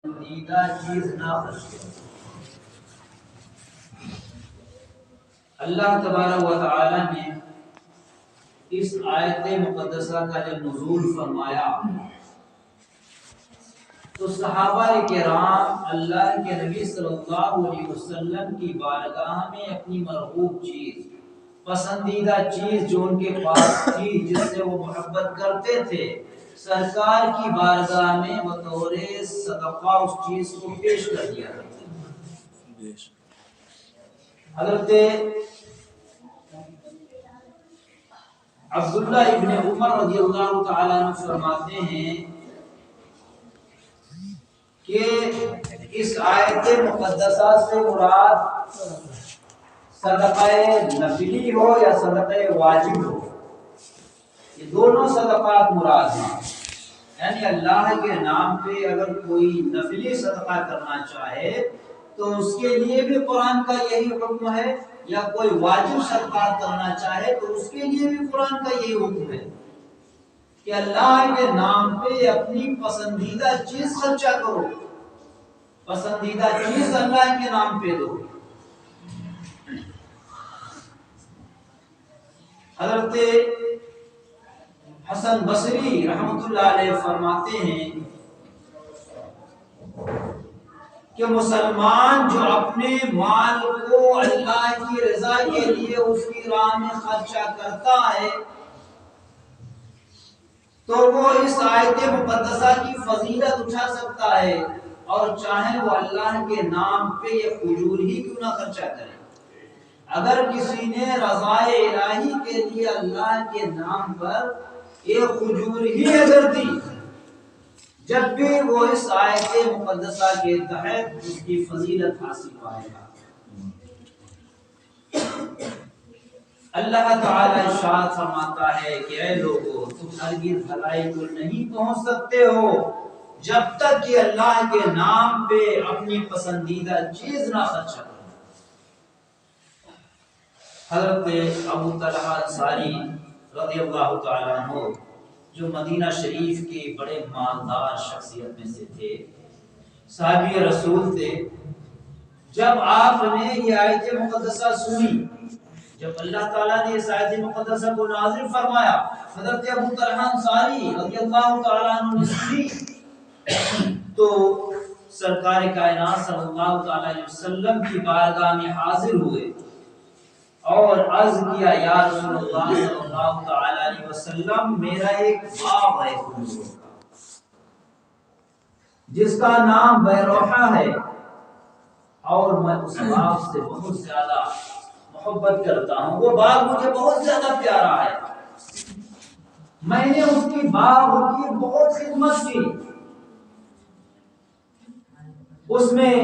پسندیدہ چیز نہ خرچ کرو۔ اللہ تبارک و تعالی نے اس آیت مقدسہ کا جب نزول فرمایا تو صحابہ کرام اللہ کے نبی صلی اللہ علیہ وسلم کی بارگاہ میں اپنی مرغوب چیز، پسندیدہ چیز جو ان کے پاس تھی، جس سے وہ محبت کرتے تھے، سرکار کی بارگاہ میں بطور صدقہ اس چیز کو پیش کر دیا تھا۔ حضرت عبداللہ ابن عمر رضی اللہ تعالیٰ عنہ فرماتے ہیں کہ اس آیت مقدسہ سے مراد صدقہ نفلی ہو یا صدقہ واجب ہو، یہ دونوں صدقات مراد ہیں۔ یعنی اللہ کے نام پہ اگر کوئی نفلی صدقہ کرنا چاہے تو اس کے لیے بھی قرآن کا یہی حکم ہے، یا کوئی واجب صدقہ کرنا چاہے تو اس کے لیے بھی قرآن کا یہی حکم ہے کہ اللہ کے نام پہ اپنی پسندیدہ چیز خرچہ کرو، پسندیدہ چیز اللہ کے نام پہ دو۔ حضرت حسن بصری رحمۃ اللہ علیہ فرماتے ہیں کہ مسلمان جو اپنے مال کو اللہ کی رضا کے لیے اس کی راہ میں خرچہ کرتا ہے تو وہ اس آیت مقدسہ کی فضیلت اٹھا سکتا ہے، اور چاہے وہ اللہ کے نام پہ یہ فضول ہی کیوں نہ خرچہ کرے۔ اگر کسی نے رضائے الہی کے لیے اللہ کے نام پر ایک فضول ہی اگر دی، جب بھی وہ اس آیت مقدسہ کے تحت اس کی فضیلت حاصل پائے گا۔ اللہ تعالی ارشاد فرماتا ہے کہ اے لوگو، تم ہرگز بھلائی کو نہیں پہنچ سکتے ہو جب تک کہ اللہ کے نام پہ اپنی پسندیدہ چیز نہ خرچ کرو۔ حضرت ابو طلحہ انصاری رضی اللہ تعالیٰ عنہ جو مدینہ شریف کے بڑے مالدار شخصیت میں سے تھے، صحابی رسول تھے، جب آپ نے یہ آیت مقدسہ سنی، جب اللہ تعالیٰ نے اس آیت مقدسہ کو نازل فرمایا، حضرت ابو طلحہ انصاری رضی اللہ تعالیٰ عنہ نے سنی تو سرکار کائنات صلی اللہ تعالیٰ علیہ وسلم کی بارگاہ میں حاضر ہوئے اور عرض کیا، یا رسول اللہ صلی اللہ تعالیٰ علیہ وسلم، میرا ایک باغ ہے جس کا نام بیروحہ ہے، اور میں اس باغ سے بہت زیادہ محبت کرتا ہوں، وہ باغ مجھے بہت زیادہ پیارا ہے، میں نے اس کی باغ کی بہت خدمت کی، اس میں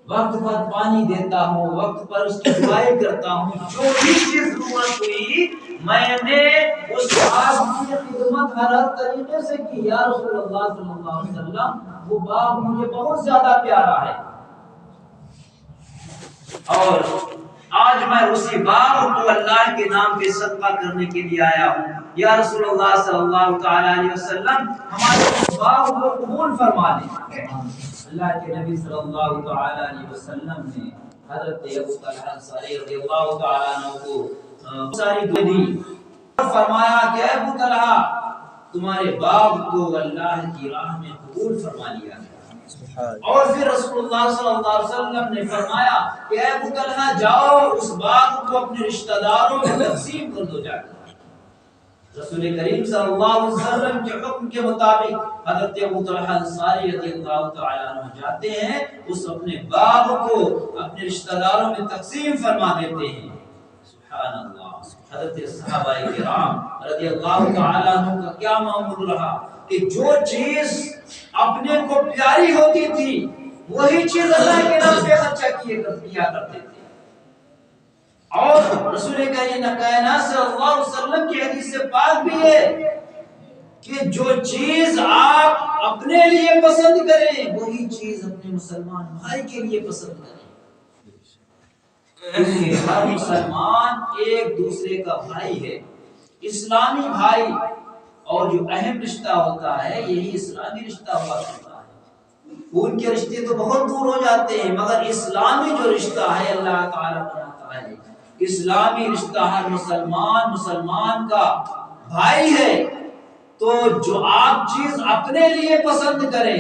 وقت پر پانی دیتا ہوں، وقت پر اس کی دعائیں کرتا ہوں، جو بھی چیز ضرورت ہوئی میں نے اس باغ کی خدمت ہر طریقے سے کی۔ یا رسول اللہ صلی اللہ علیہ وسلم، وہ باغ مجھے بہت زیادہ پیارا ہے، اور آج میں اسی باغ کو اللہ کے نام پہ صدقہ کرنے کے لیے آیا ہوں۔ یا رسول اللہ صلی اللہ تعالی علیہ وسلم، ہمارے باغ کو قبول فرما لیں۔ اللہ کے نبی صلی اللہ تعالی علیہ وسلم نے حضرت ابو طلحہ انصاری رضی اللہ تعالی عنہ کو ساری دعائیں دی، فرمایا کہ اے ابو طلحہ، تمہارے باغ کو اللہ کی راہ میں قبول فرما لیا گیا۔ اور پھر رسول اللہ صلی اللہ علیہ وسلم نے فرمایا کہ اے ابو طلحہ، جاؤ اس باغ کو اپنے رشتہ داروں میں تقسیم کر دو جا کر۔ رسول کریم صلی اللہ علیہ وسلم کے حکم کے مطابق حضرت ابو طلحہ انصاری رضی اللہ تعالیٰ عنہ جاتے ہیں، اس اپنے باغ کو اپنے رشتہ داروں میں تقسیم فرما دیتے ہیں۔ سبحان اللہ۔ حضرت صحابہ کرام رضی اللہ تعالیٰ عنہ کا کیا معمول رہا کہ جو چیز اپنے کو پیاری ہوتی تھی وہی چیز اللہ کے نام پہ خرچہ کیا کرتے تھے۔ اور رسول کائنات صلی اللہ علیہ وسلم کی حدیث پاک بھی ہے کہ جو چیز آپ اپنے لیے پسند کریں وہی چیز اپنے مسلمان بھائی کے لیے پسند کریں۔ ہر مسلمان ایک دوسرے کا بھائی ہے، اسلامی بھائی، اور جو اہم رشتہ ہوتا ہے یہی اسلامی رشتہ ہوا کرتا ہے۔ خون کے رشتے تو بہت دور ہو جاتے ہیں، مگر اسلامی جو رشتہ ہے اللہ تعالیٰ بناتا ہے، اسلامی رشتہ ہر مسلمان کا بھائی ہے۔ تو جو آپ چیز اپنے لیے پسند کریں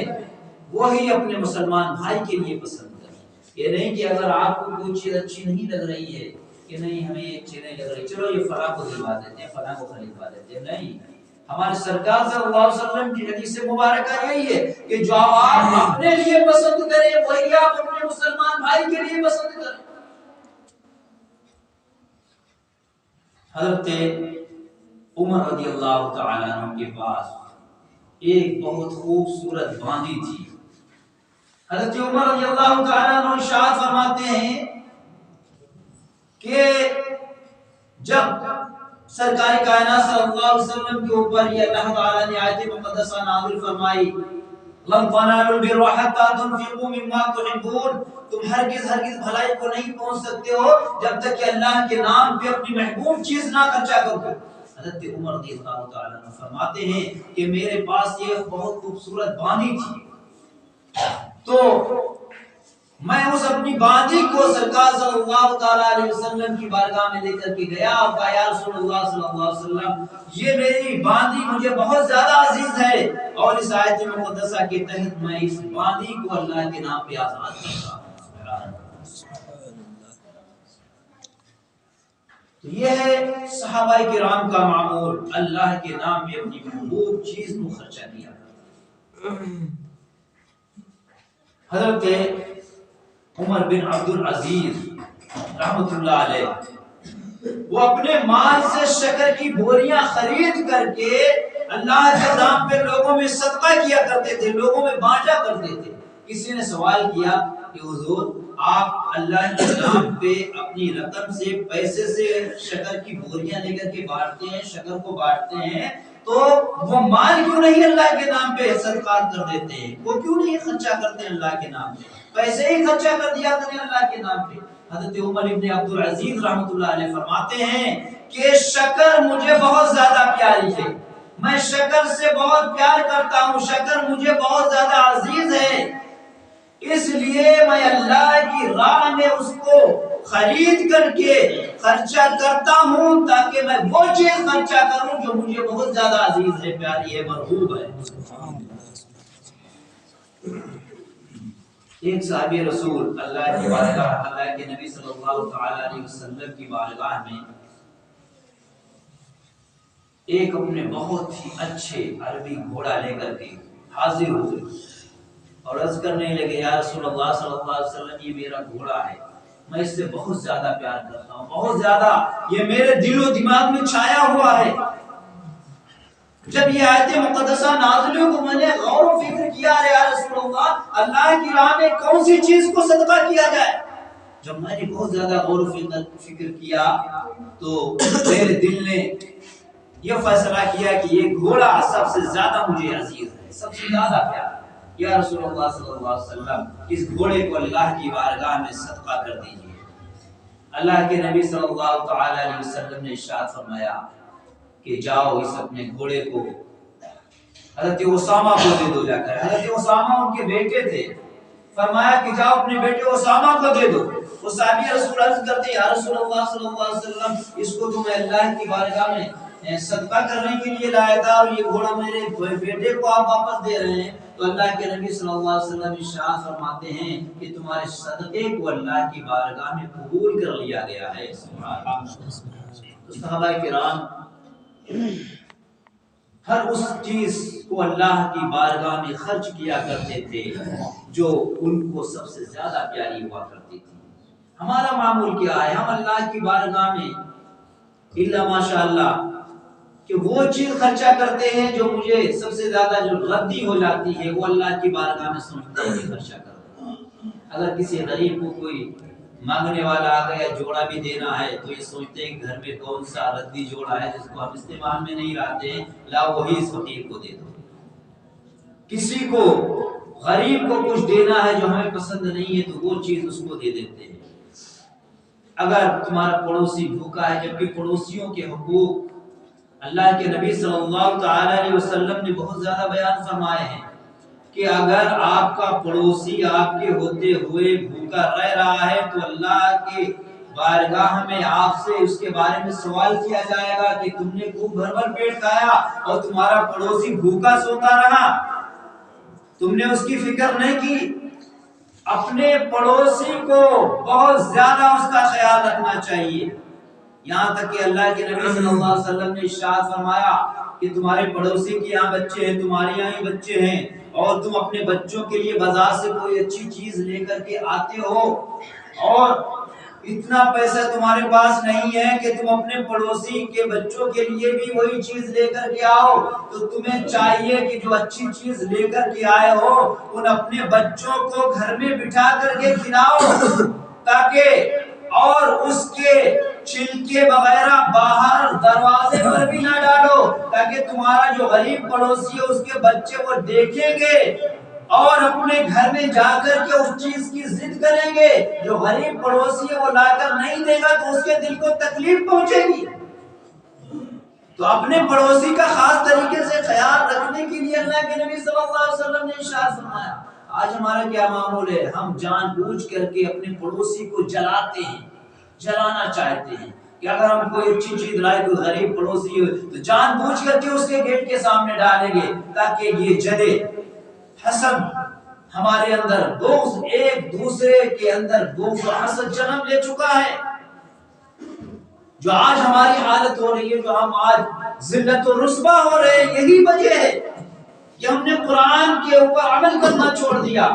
وہی اپنے مسلمان بھائی کے لیے پسند کریں۔ یہ نہیں کہ اگر آپ کو کوئی چیز اچھی نہیں لگ رہی ہے کہ نہیں ہمیں ایک چیز نہیں لگ رہی، چلو یہ فلاں کو دلوا دیتے ہیں، فلاں کو خریدوا دیتے ہیں، نہیں۔ ہمارے سرکار صلی اللہ علیہ وسلم کی حدیث مبارکہ یہی ہے کہ جو آپ اپنے لیے پسند کریں وہی آپ اپنے مسلمان بھائی کے لیے پسند کریں۔ حضرت عمر رضی اللہ تعالیٰ عنہ کے پاس ایک بہت خوبصورت باندی تھی۔ حضرت عمر رضی اللہ تعالیٰ عنہ ارشاد فرماتے ہیں کہ جب سرکار کائنات صلی اللہ علیہ وسلم کے اوپر یہ اللہ تعالیٰ نے آیت مقدسہ نازل فرمائی، لن تنالوا البر حتى تنفقوا مما تحبون، تم ہرگز بھلائی کو نہیں پہنچ سکتے ہو جب تک کہ اللہ کے نام پہ اپنی محبوب چیز نہ خرچہ کرو۔ حضرت عمر رضی اللہ تعالیٰ عنہ فرماتے ہیں کہ میرے پاس یہ بہت خوبصورت باندی تھی، تو میں اس اپنی باندی کو سرکار صلی اللہ تعالیٰ علیہ وسلم کی بارگاہ میں لے کر کے گیا اور کہا یا رسول اللہ صلی اللہ علیہ وسلم یہ میری باندی مجھے بہت زیادہ عزیز ہے، اور اس آیت مقدسہ کے تحت میں اس باندی کو اللہ کے نام پہ آزاد کرتا ہوں۔ تو یہ ہے صحابہ کرام کا معمول، اللہ کے نام پہ اپنی محبوب چیز کو خرچہ کیا۔ حضرت عمر بن عبد العزیز رحمت اللہ علیہ وہ اپنے مال سے شکر کی بوریاں خرید کر کے اللہ کے نام پہ لوگوں میں صدقہ کیا کرتے تھے، لوگوں میں بانٹا کرتے تھے۔ کسی نے سوال کیا کہ حضور آپ اللہ کے نام پہ اپنی رقم سے پیسے سے شکر کی بوریاں لے کر کے بانٹتے ہیں، شکر کو بانٹتے ہیں، تو وہ مال کیوں نہیں اللہ کے نام پہ صدقات کر دیتے ہیں؟ وہ کیوں نہیں خرچہ کرتے ہیں اللہ کے نام پہ؟ پیسے ہی خرچہ کر دیا کریں اللہ کے نام پہ۔ حضرت عمر ابن عبد العزیز رحمۃ اللہ علیہ فرماتے ہیں کہ شکر مجھے بہت زیادہ پیاری ہے، میں شکر سے بہت پیار کرتا ہوں، شکر مجھے بہت زیادہ عزیز ہے، اس لیے میں اللہ کی راہ میں اس کو خرید کر کے خرچہ کرتا ہوں تاکہ میں وہ چیز خرچہ کروں جو مجھے بہت زیادہ عزیز ہے، پیاری ہے، مرغوب ہے۔ ایک صحابی رسول اللہ کی بارگاہ، اللہ کے نبی صلی اللہ تعالی علیہ وسلم کی بارگاہ میں ایک اپنے بہت ہی اچھے عربی گھوڑا لے کر کے حاضر ہوئے اور عرض کرنے لگے یا رسول اللہ صلی اللہ علیہ وسلم یہ میرا گھوڑا ہے، میں اس سے بہت زیادہ پیار کرتا ہوں، بہت زیادہ یہ میرے دل و دماغ میں چھایا ہوا ہے۔ جب یہ آیت مقدسہ نازل ہوئی تو میں نے غور و فکر کیا یا رسول اللہ کی راہ میں کون سی چیز کو صدقہ کیا جائے۔ جب میں نے بہت زیادہ غور و فکر کیا تو میرے دل نے یہ فیصلہ کیا کہ یہ گھوڑا سب سے زیادہ مجھے عزیز ہے، سب سے زیادہ پیارا ہے، یا رسول اللہ صلی اللہ علیہ وسلم اس گھوڑے کو اللہ کی بارگاہ میں صدقہ کر دیجیے۔ اللہ کے نبی صلی اللہ تعالی علیہ وسلم نے ارشاد فرمایا کہ جاؤ اس اپنے گھوڑے کو حضرت اسامہ کو دے دو جا کر۔ حضرت اسامہ ان کے بیٹے تھے، فرمایا کہ جاؤ اپنے بیٹے اسامہ کو دے دو۔ وہ صحابی رسول عرض کرتے یا رسول اللہ صلی اللہ علیہ وسلم اس کو تو میں اللہ کی بارگاہ میں صدقہ کرنے کے لیے لایا تھا اور یہ گھوڑا میرے بیٹے کو آپ واپس دے رہے ہیں۔ تو اللہ کے نبی صلی اللہ علیہ وسلم ارشاد فرماتے ہیں کہ تمہارے صدقے کو اللہ کی بارگاہ میں قبول کر لیا گیا ہے۔ سبحان اللہ۔ تو صحابہ کرام ہر اس چیز کو اللہ کی بارگاہ میں خرچ کیا کرتے تھے جو ان کو سب سے زیادہ پیاری ہوا کرتی تھی۔ ہمارا معمول کیا ہے؟ ہم اللہ کی بارگاہ میں الا ماشاء اللہ کہ وہ چیز خرچہ کرتے ہیں جو مجھے سب سے زیادہ جو ردی ہو جاتی ہے وہ اللہ کی بارگاہ میں سمجھتے ہیں کہ خرچہ کرتے ہیں۔ اگر کسی غریب کو کوئی مانگنے والا آ گیا جوڑا بھی دینا ہے تو یہ سوچتے ہیں کہ گھر میں کون سا ردی جوڑا ہے جس کو ہم استعمال میں نہیں لاتے ہیں، لا وہی اس فقیر کو دے دو۔ کسی کو غریب کو کچھ دینا ہے جو ہمیں پسند نہیں ہے تو وہ چیز اس کو دے دیتے ہیں۔ اگر تمہارا پڑوسی بھوکا ہے، جبکہ پڑوسیوں کے حقوق اللہ کے نبی صلی اللہ تعالی علیہ وسلم نے بہت زیادہ بیان فرمائے ہیں کہ اگر آپ کا پڑوسی آپ کے ہوتے ہوئے بھوکا رہ رہا ہے تو اللہ کے بارگاہ میں آپ سے اس کے بارے میں سوال کیا جائے گا کہ تم نے خوب بھر بھر پیٹ کھایا اور تمہارا پڑوسی بھوکا سوتا رہا، تم نے اس کی فکر نہیں کی۔ اپنے پڑوسی کو بہت زیادہ اس کا خیال رکھنا چاہیے، یہاں تک کہ اللہ کے نبی صلی اللہ علیہ وسلم نے ارشاد فرمایا کہ تمہارے پڑوسی کے یہاں بچے ہیں، تمہارے یہاں ہی بچے ہیں، اور تم اپنے بچوں کے لیے بازار سے کوئی اچھی چیز لے کر کے آتے ہو اور اتنا پیسہ تمہارے پاس نہیں ہے کہ تم اپنے پڑوسی کے بچوں کے لیے بھی وہی چیز لے کر کے آؤ، تو تمہیں چاہیے کہ جو اچھی چیز لے کر کے آئے ہو ان اپنے بچوں کو گھر میں بٹھا کر کے کھلاؤ، تاکہ اور اس کے چھلکے وغیرہ باہر دروازے پر بھی نہ ڈالو، تاکہ تمہارا جو غریب پڑوسی ہے اس کے بچے وہ دیکھیں گے اور اپنے گھر میں جا کر کے اس چیز کی ضد کریں گے۔ جو غریب پڑوسی ہے وہ لا کر نہیں دے گا تو اس کے دل کو تکلیف پہنچے گی۔ تو اپنے پڑوسی کا خاص طریقے سے خیال رکھنے کے لیے اللہ کے نبی صلی اللہ علیہ وسلم نے ارشاد فرمایا۔ آج ہمارا کیا معمول ہے؟ ہم جان بوجھ کر کے اپنے پڑوسی کو جلاتے ہیں، جلانا چاہتے ہیں کہ اگر ہم کوئی اچھی چیز لائے، کوئی غریب پڑوسی ہو تو جان بوجھ کر کے اس کے گیٹ کے سامنے ڈالیں گے تاکہ یہ جلے۔ حسد ہمارے اندر، بغض، ایک دوسرے کے اندر بغض و حسد جنم لے چکا ہے۔ جو آج ہماری حالت ہو رہی ہے، جو ہم آج ذلت و رسوا ہو رہے ہیں، یہی وجہ ہے کہ ہم نے قرآن کے اوپر عمل کرنا چھوڑ دیا،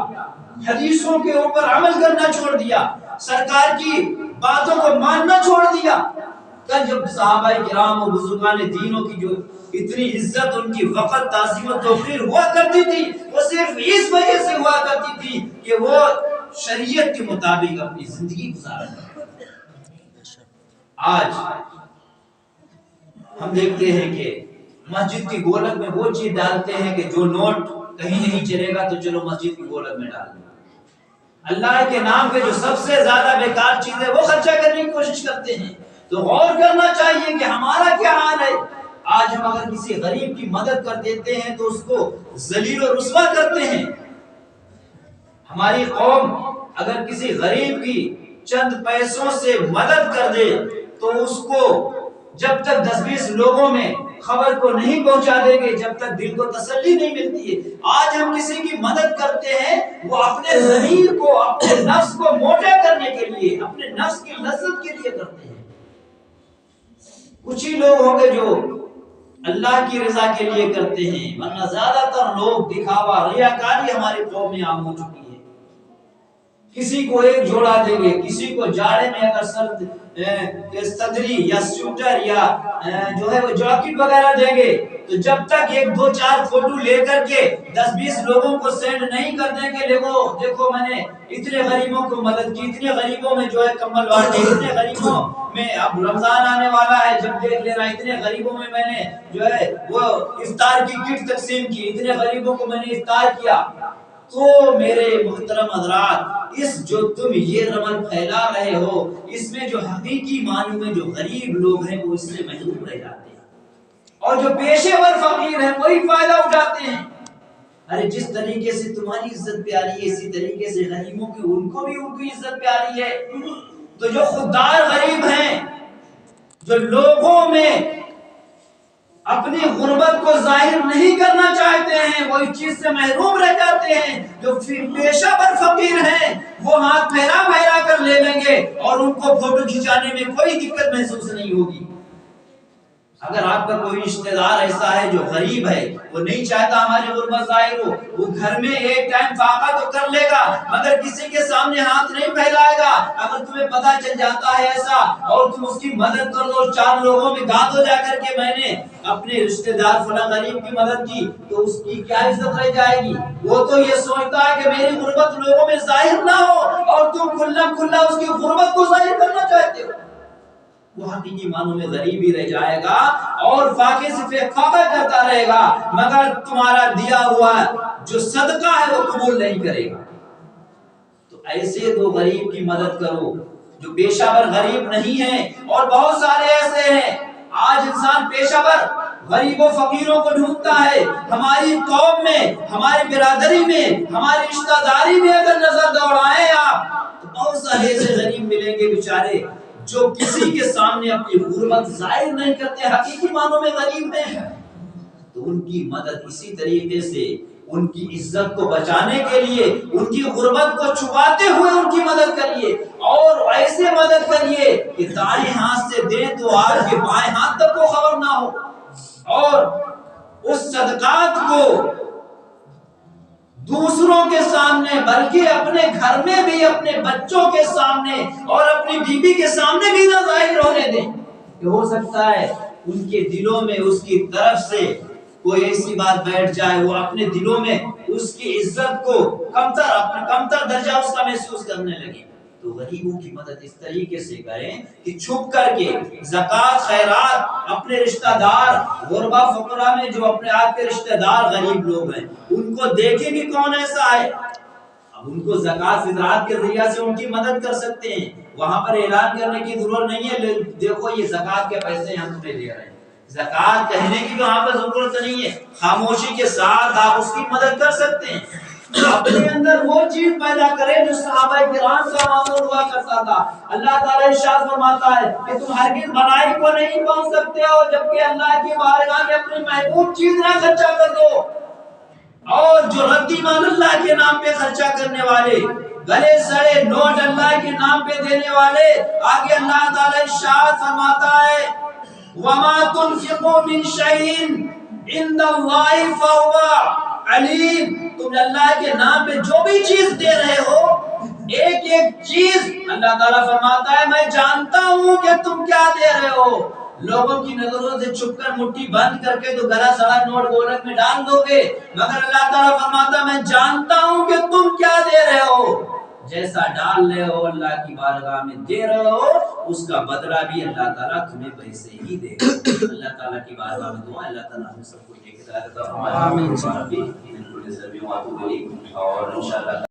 حدیثوں کے اوپر عمل کرنا چھوڑ دیا، سرکار کی باتوں کو ماننا چھوڑ دیا۔ کل جب صحابہ کرام و بزرگان دینوں کی جو اتنی عزت، ان کی وقت، تعظیم و توقیر ہوا کرتی تھی، وہ صرف اس وجہ سے ہوا کرتی تھی کہ وہ شریعت کے مطابق اپنی زندگی گزارا کرتے۔ آج ہم دیکھتے ہیں کہ مسجد کی گولک میں وہ چیز ڈالتے ہیں کہ جو نوٹ کہیں نہیں چلے گا تو چلو مسجد کی گولک میں ڈال دیں۔ اللہ کے نام پہ جو سب سے زیادہ بیکار چیز ہے وہ خرچہ کرنے کی کوشش کرتے ہیں۔ تو غور کرنا چاہیے کہ ہمارا کیا حال ہے۔ آج ہم اگر کسی غریب کی مدد کر دیتے ہیں تو اس کو ذلیل و رسوا کرتے ہیں۔ ہماری قوم اگر کسی غریب کی چند پیسوں سے مدد کر دے تو اس کو جب تک 10-20 لوگوں میں خبر کو نہیں پہنچا دیں گے، جب تک دل کو تسلی نہیں ملتی ہے۔ آج ہم کسی کی مدد کرتے ہیں وہ اپنے ضمیر کو، اپنے نفس کو موٹا کرنے کے لیے، اپنے نفس کی لذت کے لیے کرتے ہیں۔ کچھ ہی لوگ ہوں گے جو اللہ کی رضا کے لیے کرتے ہیں، ورنہ زیادہ تر لوگ دکھاوا، ریاکاری ہماری قوم میں عام ہو چکی ہے۔ کسی کو ایک جوڑا دیں گے، کسی کو جاڑے میں اگر سرد صدری یا سوٹر یا جو ہے وہ جاکٹ وغیرہ دیں گے تو جب تک 1-2-4 فوٹو لے کر کے 10-20 لوگوں کو سینڈ نہیں کر دیں گے، دیکھو میں نے اتنے غریبوں کو مدد کی، اتنے غریبوں میں جو ہے کمبل بانٹے، اتنے غریبوں میں اب رمضان آنے والا ہے جب دیکھ لینا، اتنے غریبوں میں میں نے جو ہے وہ افطار کی کٹ تقسیم کی، اتنے غریبوں کو میں نے افطار کیا۔ تو میرے محترم حضرات، اس جو تم یہ رمل پھیلا رہے ہو، اس میں جو حقیقی معنی میں جو غریب لوگ ہیں وہ اس سے محروم رہ جاتے ہیں، اور جو پیشے ور فقیر ہیں وہی فائدہ اٹھاتے ہیں۔ ارے جس طریقے سے تمہاری عزت پیاری ہے اسی طریقے سے غریبوں کی ان کو بھی ان کی عزت پیاری ہے۔ تو جو خوددار غریب ہیں، جو لوگوں میں اپنی غربت کو ظاہر نہیں کرنا چاہتے ہیں، وہ اس چیز سے محروم رہ جاتے ہیں۔ جو پیشہ ور فقیر ہیں وہ ہاتھ پھیلا پھیلا کر لے لیں گے اور ان کو فوٹو کھنچانے میں کوئی دقت محسوس نہیں ہوگی۔ اگر آپ کا کوئی رشتہ دار ایسا ہے جو غریب ہے، وہ نہیں چاہتا ہماری غربت ظاہر ہو، وہ گھر میں ایک ٹائم فاقہ تو کر لے گا مگر کسی کے سامنے ہاتھ نہیں پھیلائے گا۔ اگر تمہیں پتا چل جاتا ہے ایسا اور تم اس کی مدد کر دو، 4 لوگوں میں گا دو جا کر کے میں نے اپنے رشتہ دار فلاں غریب کی مدد کی، تو اس کی کیا عزت رہ جائے گی؟ وہ تو یہ سوچتا ہے کہ میری غربت لوگوں میں ظاہر نہ ہو، اور تم کھلا کھلا اس کی غربت کو ظاہر کرنا چاہتے ہو۔ وہ حقیقی معنوں میں غریب ہی رہ جائے گا اور فاقے سے فاقہ کرتا رہے گا، مگر تمہارا دیا ہوا جو صدقہ ہے وہ قبول نہیں کرے گا۔ تو ایسے تو غریب کی مدد کرو جو پیشہ ور غریب نہیں ہے، اور بہت سارے ایسے ہیں۔ آج انسان پیشہ ور غریبوں فقیروں کو ڈھونڈتا ہے. ہماری قوم میں، ہماری برادری میں، ہماری رشتہ داری میں اگر نظر دوڑائیں آپ تو بہت سارے ایسے غریب ملیں گے بیچارے جو کسی کے سامنے اپنی غربت ظاہر نہیں کرتے، حقیقی معنوں میں غریب ہیں. تو ان کی مدد اسی طریقے سے ان کی عزت کو بچانے کے لیے، ان کی غربت کو چھپاتے ہوئے ان کی مدد کریے، اور ایسے مدد کریے کہ دائیں ہاتھ سے دیں تو آپ کے بائیں ہاتھ تک کو خبر نہ ہو، اور اس صدقات کو دوسروں کے سامنے بلکہ اپنے گھر میں بھی، اپنے بچوں کے سامنے اور اپنی بیوی کے سامنے بھی نہ ظاہر ہونے دیں. کہ ہو سکتا ہے ان کے دلوں میں اس کی طرف سے کوئی ایسی بات بیٹھ جائے، وہ اپنے دلوں میں اس کی عزت کو کمتر درجہ اس کا محسوس کرنے لگے. تو غریبوں کی مدد اس طریقے سے کریں کہ چھپ کر کے زکوٰۃ، خیرات، اپنے رشتہ دار غربا فقراء میں جو اپنے آپ کے رشتہ دار غریب لوگ ہیں ان کو دیکھیں کہ کون ایسا ہے. اب ان کو زکوٰۃ فطرات کے ذریعہ سے ان کی مدد کر سکتے ہیں. وہاں پر اعلان کرنے کی ضرورت نہیں ہے دیکھو یہ زکوٰۃ کے پیسے ہم تمہیں دے رہے ہیں. زکوٰۃ کہنے کی وہاں پر ضرورت نہیں ہے. خاموشی کے ساتھ آپ اس کی مدد کر سکتے ہیں. اپنے اندر وہ چیز پیدا کرے جو صحابہ کرام کا معمول ہوا کرتا تھا. اللہ تعالیٰ ارشاد فرماتا ہے کہ تم ہرگز بھلائی کو نہیں پہنچ سکتے ہو جبکہ اللہ کی بارگاہ میں اپنی محبوب چیز نہ خرچہ کر دو. اور جو ردی مال اللہ کے نام پہ خرچہ کرنے والے، گلے سڑے نوٹ اللہ کے نام پہ دینے والے، آگے اللہ تعالیٰ ارشاد فرماتا ہے وَمَا تُنْفِقُوا مِنْ شَيْءٍ عِنْدَ اللَّهِ فَهُوَ علیم. تم اللہ کے نام پہ جو بھی چیز دے رہے ہو، ایک ایک چیز اللہ تعالیٰ فرماتا ہے میں جانتا ہوں کہ تم کیا دے رہے ہو. لوگوں کی نظروں سے چھپ کر مٹھی بند کر کے تو گلا سڑا نوٹ گولک میں ڈال دو گے، مگر اللہ تعالیٰ فرماتا ہے میں جانتا ہوں کہ تم کیا دے رہے ہو. جیسا ڈال رہے ہو اللہ کی بارگاہ میں دے رہے ہو، اس کا بدلہ بھی اللہ تعالیٰ تمہیں ویسے ہی دے گا. اللہ تعالیٰ کی بارگاہ میں دعا اللہ تعالیٰ ہم سب کو نیک ہدایت عطا فرمائے. آمین. اور انشاءاللہ